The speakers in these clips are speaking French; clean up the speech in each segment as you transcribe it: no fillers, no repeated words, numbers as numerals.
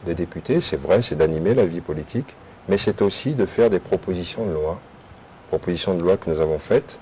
des députés, c'est vrai, c'est d'animer la vie politique, mais c'est aussi de faire des propositions de loi. Propositions de loi que nous avons faites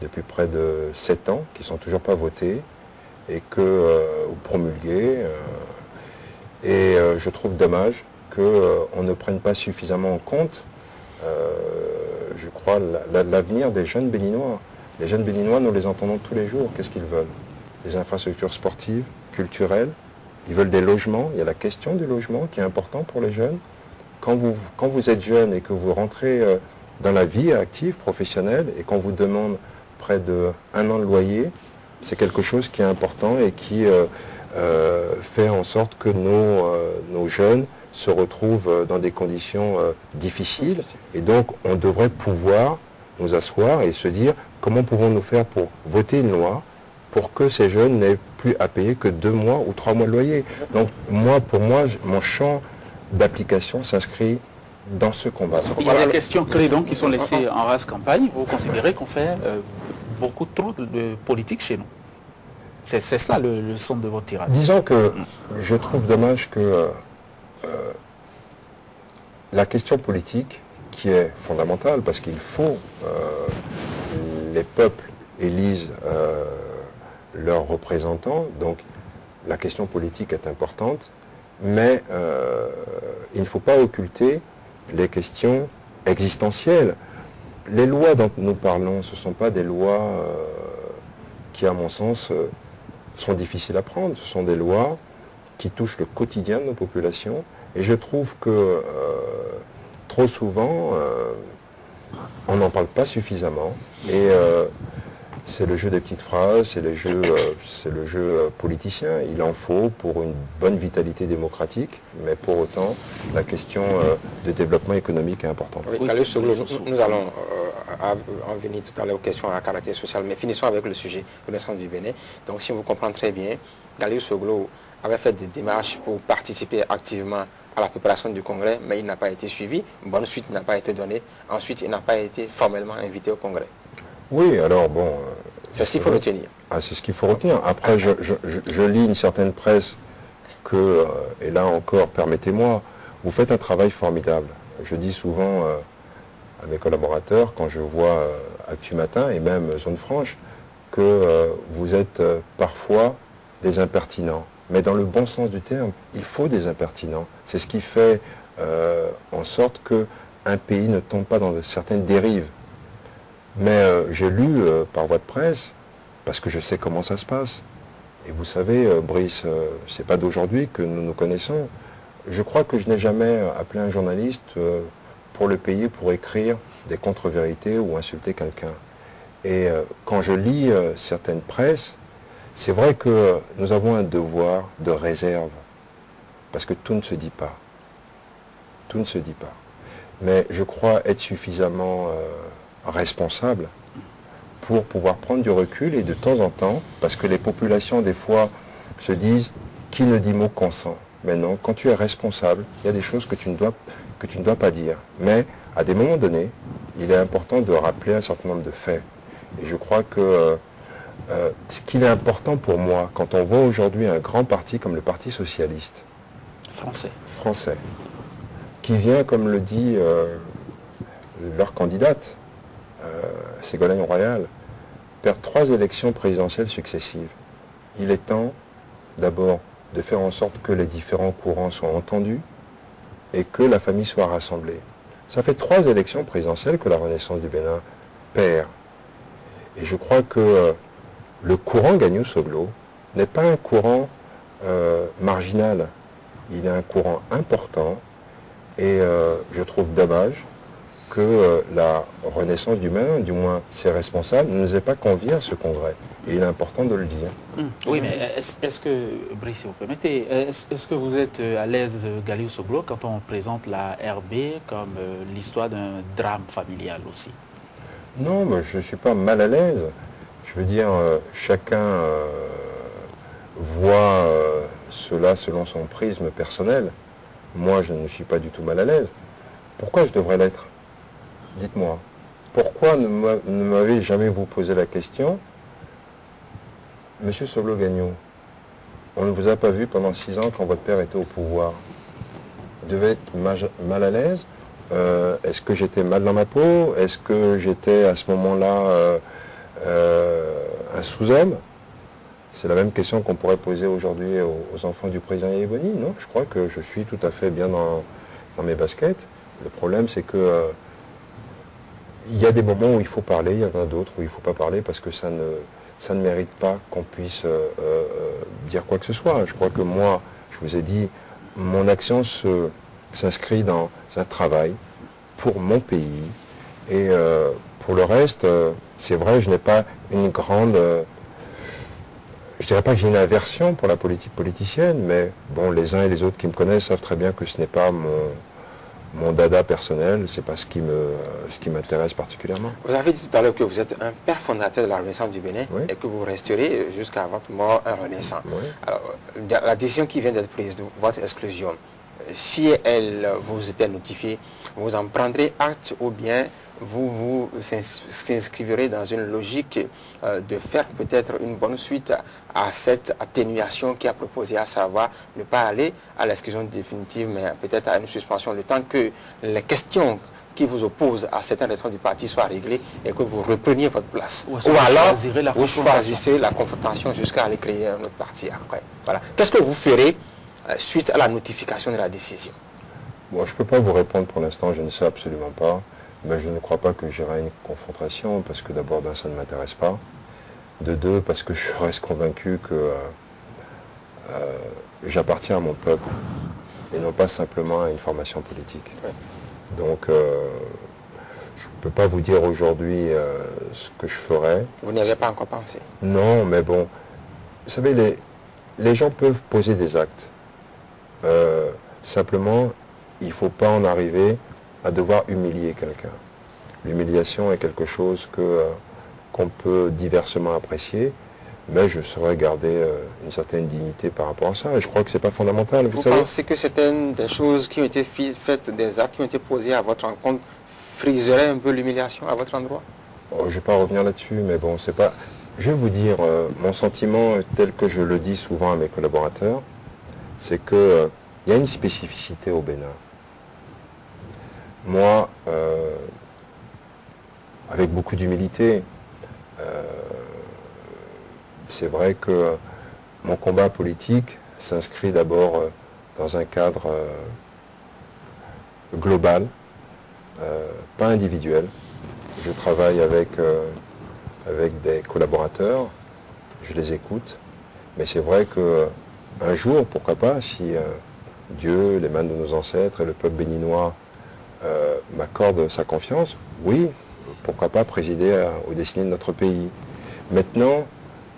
depuis près de 7 ans, qui ne sont toujours pas votées, et ou promulguées. Je trouve dommage qu'on ne prenne pas suffisamment en compte, je crois, l'avenir des jeunes Béninois. Les jeunes Béninois, nous les entendons tous les jours. Qu'est-ce qu'ils veulent? Des infrastructures sportives, culturelles. Ils veulent des logements. Il y a la question du logement qui est important pour les jeunes. Quand vous êtes jeune et que vous rentrez dans la vie active, professionnelle, et qu'on vous demande près d'1 an de loyer, c'est quelque chose qui est important et qui fait en sorte que nos jeunes se retrouvent dans des conditions difficiles. Et donc, on devrait pouvoir nous asseoir et se dire comment pouvons-nous faire pour voter une loi pour que ces jeunes n'aient plus à payer que 2 mois ou 3 mois de loyer. Donc, pour moi, mon champ d'application s'inscrit dans ce combat. Il y a des questions clés donc qui sont laissées en rase campagne. Vous considérez qu'on fait beaucoup trop de politique chez nous? C'est cela le centre de votre tirade. Disons que je trouve dommage que la question politique, qui est fondamentale, parce qu'il faut, les peuples élisent leurs représentants, donc la question politique est importante, mais il ne faut pas occulter les questions existentielles. Les lois dont nous parlons, ce ne sont pas des lois qui, à mon sens, sont difficiles à prendre. Ce sont des lois qui touchent le quotidien de nos populations. Et je trouve que trop souvent, on n'en parle pas suffisamment. Et c'est le jeu des petites phrases, c'est le jeu politicien. Il en faut pour une bonne vitalité démocratique, mais pour autant, la question de développement économique est importante. Oui, nous allons en venir tout à l'heure aux questions à caractère social, mais finissons avec le sujet Renaissance du Bénin. Donc, si vous comprenez très bien, Galiou Soglo avait fait des démarches pour participer activement à la préparation du congrès, mais il n'a pas été suivi. Une bonne suite n'a pas été donnée. Ensuite, il n'a pas été formellement invité au congrès. Oui, alors bon... c'est ce qu'il faut retenir. Ah, c'est ce qu'il faut retenir. Après, je lis une certaine presse que, et là encore, permettez-moi, vous faites un travail formidable. Je dis souvent à mes collaborateurs, quand je vois Actu Matin et même Zone Franche, que vous êtes parfois des impertinents. Mais dans le bon sens du terme, il faut des impertinents. C'est ce qui fait en sorte qu'un pays ne tombe pas dans certaines dérives. Mais j'ai lu par voie de presse, parce que je sais comment ça se passe. Et vous savez, Brice, c'est pas d'aujourd'hui que nous nous connaissons. Je crois que je n'ai jamais appelé un journaliste pour le payer pour écrire des contre-vérités ou insulter quelqu'un. Et quand je lis certaines presses, c'est vrai que nous avons un devoir de réserve, parce que tout ne se dit pas. Tout ne se dit pas. Mais je crois être suffisamment responsable pour pouvoir prendre du recul et de temps en temps, parce que les populations des fois se disent qui ne dit mot consent. Mais non, quand tu es responsable, il y a des choses que tu ne dois pas dire. Mais à des moments donnés, il est important de rappeler un certain nombre de faits. Et je crois que ce qu'il est important pour moi, quand on voit aujourd'hui un grand parti comme le Parti socialiste français, qui vient, comme le dit leur candidate, Ségolène Royal, perdre 3 élections présidentielles successives. Il est temps, d'abord, de faire en sorte que les différents courants soient entendus et que la famille soit rassemblée. Ça fait 3 élections présidentielles que la Renaissance du Bénin perd. Et je crois que le courant Gagnou Soglo n'est pas un courant marginal. Il est un courant important et je trouve dommage que la Renaissance du Bénin, du moins ses responsables, ne nous aient pas conviés à ce congrès. Et il est important de le dire. Oui, mais est-ce que, Brice, si vous permettez, est-ce que vous êtes à l'aise, Galiou Soglo, quand on présente la RB comme l'histoire d'un drame familial aussi? Non, mais je ne suis pas mal à l'aise. Je veux dire, chacun voit cela selon son prisme personnel. Moi, je ne suis pas du tout mal à l'aise. Pourquoi je devrais l'être? Dites-moi. Pourquoi ne m'avez jamais vous posé la question? Monsieur Soglo Gagnou, on ne vous a pas vu pendant 6 ans quand votre père était au pouvoir. devais être mal à l'aise? Est-ce que j'étais mal dans ma peau? Est-ce que j'étais à ce moment-là un sous-homme? C'est la même question qu'on pourrait poser aujourd'hui aux enfants du président Yahya Boni. Non, je crois que je suis tout à fait bien dans mes baskets. Le problème, c'est que il y a des moments où il faut parler, il y en a d'autres où il ne faut pas parler parce que ça ne mérite pas qu'on puisse dire quoi que ce soit. Je crois que moi, je vous ai dit, mon action s'inscrit dans un travail pour mon pays. Et pour le reste, c'est vrai, je n'ai pas une grande... je dirais pas que j'ai une aversion pour la politique politicienne, mais bon, les uns et les autres qui me connaissent savent très bien que ce n'est pas mon dada personnel, c'est pas ce qui m'intéresse particulièrement. Vous avez dit tout à l'heure que vous êtes un père fondateur de la Renaissance du Bénin, oui, et que vous resterez jusqu'à votre mort un renaissant. Oui. Alors, la décision qui vient d'être prise de votre exclusion, si elle vous était notifiée, vous en prendrez acte ou bien vous s'inscriverez dans une logique de faire peut-être une bonne suite à cette atténuation qui a proposé, à savoir ne pas aller à l'exclusion définitive, mais peut-être à une suspension, le temps que les questions qui vous opposent à certains responsables du parti soient réglées et que vous repreniez votre place. Ou alors, vous choisissez la confrontation jusqu'à aller créer un autre parti après. Voilà. Qu'est-ce que vous ferez suite à la notification de la décision? Bon, je ne peux pas vous répondre pour l'instant, je ne sais absolument pas. Mais je ne crois pas que j'irai à une confrontation, parce que d'abord, ça ne m'intéresse pas. De deux, parce que je reste convaincu que j'appartiens à mon peuple, et non pas simplement à une formation politique. Ouais. Donc, je ne peux pas vous dire aujourd'hui ce que je ferai. Vous n'y avez pas encore pensé? Non, mais bon, vous savez, les gens peuvent poser des actes. Simplement, il ne faut pas en arriver à devoir humilier quelqu'un. L'humiliation est quelque chose qu'on peut diversement apprécier, mais je saurais garder une certaine dignité par rapport à ça, et je crois que ce n'est pas fondamental. Vous pensez que certaines des choses qui ont été faites, des actes qui ont été posés à votre rencontre, friseraient un peu l'humiliation à votre endroit? Je ne vais pas revenir là-dessus, mais bon, c'est pas... Je vais vous dire, mon sentiment, tel que je le dis souvent à mes collaborateurs, c'est qu'il y a une spécificité au Bénin. Moi, avec beaucoup d'humilité, c'est vrai que mon combat politique s'inscrit d'abord dans un cadre global, pas individuel. Je travaille avec des collaborateurs, je les écoute, mais c'est vrai qu'un jour, pourquoi pas, si Dieu, les mains de nos ancêtres et le peuple béninois m'accorde sa confiance, oui, pourquoi pas présider aux destinées de notre pays. Maintenant,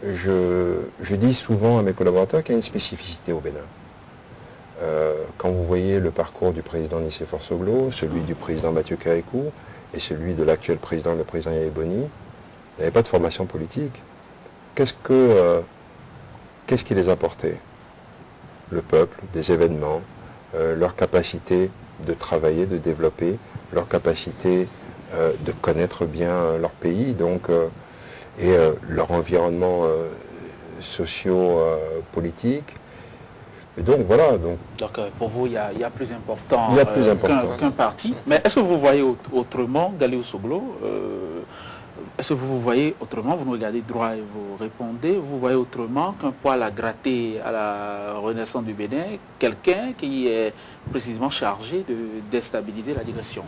je dis souvent à mes collaborateurs qu'il y a une spécificité au Bénin. Quand vous voyez le parcours du président Nicéphore Soglo, celui du président Mathieu Kérékou et celui de l'actuel président, le président Yahya Boni, il n'y avait pas de formation politique. Qu'est-ce qui les a portés? Le peuple, des événements, leur capacité de travailler, de développer, leur capacité de connaître bien leur pays, donc, et leur environnement socio-politique. Et donc voilà. Donc pour vous, il y a plus important, qu'un parti. Mais est-ce que vous voyez autrement, Galiou Soglo, est-ce que vous voyez autrement, vous nous regardez droit et vous répondez, vous voyez autrement qu'un poil à gratter à la Renaissance du Bénin, quelqu'un qui est précisément chargé de déstabiliser la direction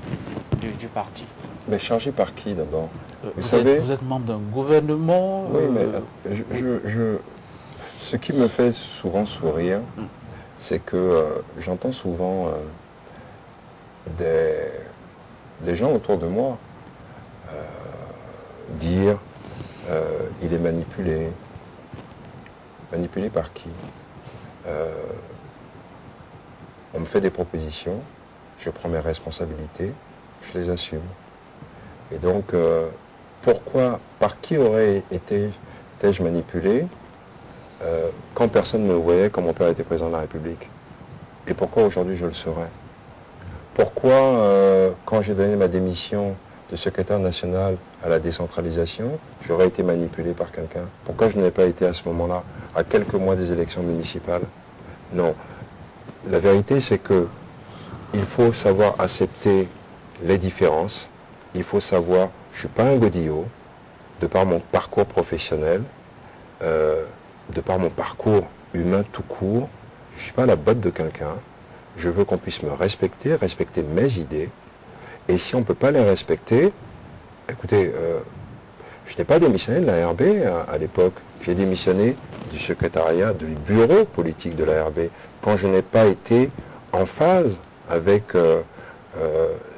du parti? Mais chargé par qui d'abord? Vous êtes membre d'un gouvernement? Oui, mais ce qui me fait souvent sourire, c'est que j'entends souvent des gens autour de moi dire il est manipulé. Manipulé par qui? On me fait des propositions, je prends mes responsabilités, je les assume. Et donc, par qui étais-je manipulé quand personne ne me voyait quand mon père était président de la République? Et pourquoi aujourd'hui je le serais? Pourquoi, quand j'ai donné ma démission de secrétaire national à la décentralisation, j'aurais été manipulé par quelqu'un? Pourquoi je n'ai pas été à ce moment-là, à quelques mois des élections municipales? Non. La vérité, c'est que il faut savoir accepter les différences. Il faut savoir, je ne suis pas un godillot, de par mon parcours professionnel, de par mon parcours humain tout court, je ne suis pas à la botte de quelqu'un. Je veux qu'on puisse me respecter, respecter mes idées. Et si on ne peut pas les respecter, écoutez, je n'ai pas démissionné de la RB à l'époque. J'ai démissionné du secrétariat, du bureau politique de la RB, quand je n'ai pas été en phase avec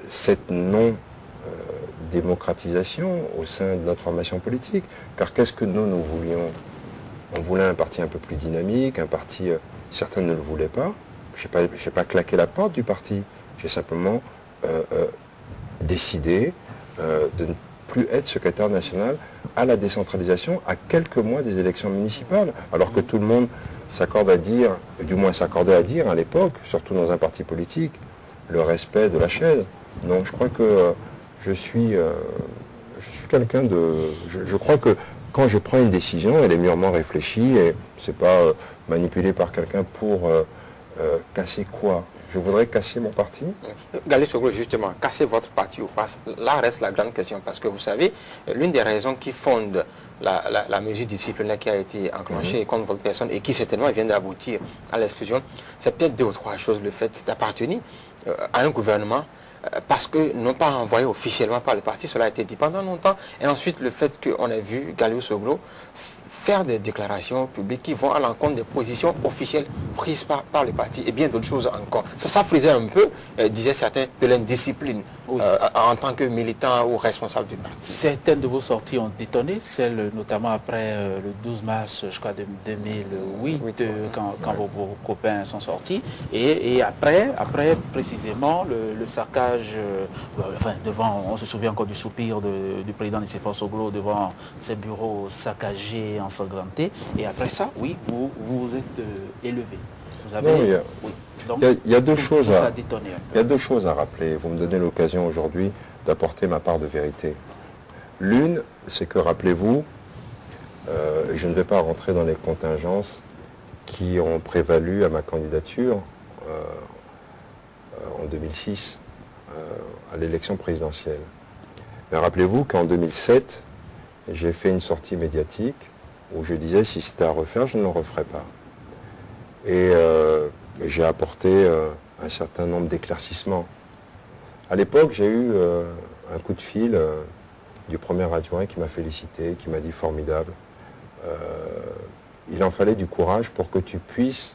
cette non-démocratisation au sein de notre formation politique. Car qu'est-ce que nous voulions? On voulait un parti un peu plus dynamique, un parti, certains ne le voulaient pas. Je n'ai pas claqué la porte du parti. J'ai simplement décidé de ne plus être secrétaire national à la décentralisation à quelques mois des élections municipales, alors que tout le monde s'accorde à dire, du moins s'accordait à dire à l'époque, surtout dans un parti politique, le respect de la chaise. Donc je crois que je suis quelqu'un de... Je crois que quand je prends une décision, elle est mûrement réfléchie et c'est pas manipulé par quelqu'un pour casser quoi? Je voudrais casser mon parti. Galil Soglo, justement, casser votre parti ou pas, là reste la grande question. Parce que vous savez, l'une des raisons qui fonde la mesure disciplinaire qui a été enclenchée contre votre personne et qui certainement vient d'aboutir à l'exclusion, c'est peut-être 2 ou 3 choses. Le fait d'appartenir à un gouvernement parce que non pas envoyé officiellement par le parti, cela a été dit pendant longtemps. Et ensuite, le fait qu'on ait vu Galil Soglo faire des déclarations publiques qui vont à l'encontre des positions officielles prises par le parti et bien d'autres choses encore. Ça frisait un peu, disaient certains, de l'indiscipline en tant que militant ou responsable du parti. Certaines de vos sorties ont détonné, celles notamment après le 12 mars, je crois, de 2008, quand vos copains sont sortis. Et après précisément, le saccage, enfin, devant, on se souvient encore du soupir du président Nicéphore Soglo devant ses bureaux saccagés, ensanglantés. Et après ça, oui, vous vous êtes élevé. Vous avez... Non, oui. Donc, il y a deux choses ça a détonné un peu. Il y a 2 choses à rappeler. Vous me donnez l'occasion aujourd'hui d'apporter ma part de vérité. L'une, c'est que, rappelez-vous, et je ne vais pas rentrer dans les contingences qui ont prévalu à ma candidature en 2006, à l'élection présidentielle. Mais rappelez-vous qu'en 2007, j'ai fait une sortie médiatique où je disais si c'était à refaire, je ne le referais pas. Et j'ai apporté un certain nombre d'éclaircissements. À l'époque, j'ai eu un coup de fil du premier adjoint qui m'a félicité, qui m'a dit formidable. Il en fallait du courage pour que tu puisses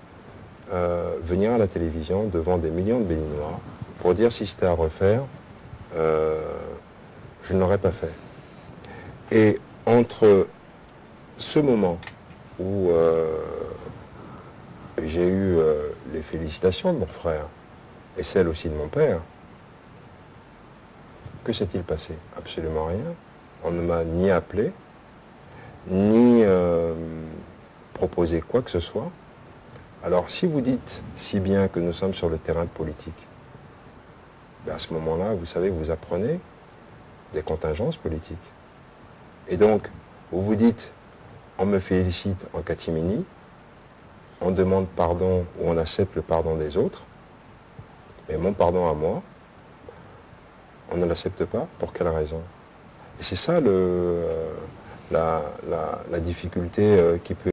venir à la télévision devant des millions de Béninois pour dire si c'était à refaire, je ne l'aurais pas fait. Et entre ce moment où j'ai eu les félicitations de mon frère et celles aussi de mon père, que s'est-il passé? Absolument rien. On ne m'a ni appelé, ni proposé quoi que ce soit. Alors si vous dites si bien que nous sommes sur le terrain politique, ben à ce moment-là, vous savez, vous apprenez des contingences politiques. Et donc, vous vous dites, on me félicite en catimini, on demande pardon ou on accepte le pardon des autres, mais mon pardon à moi, on ne l'accepte pas. Pour quelle raison? Et c'est ça la difficulté qui peut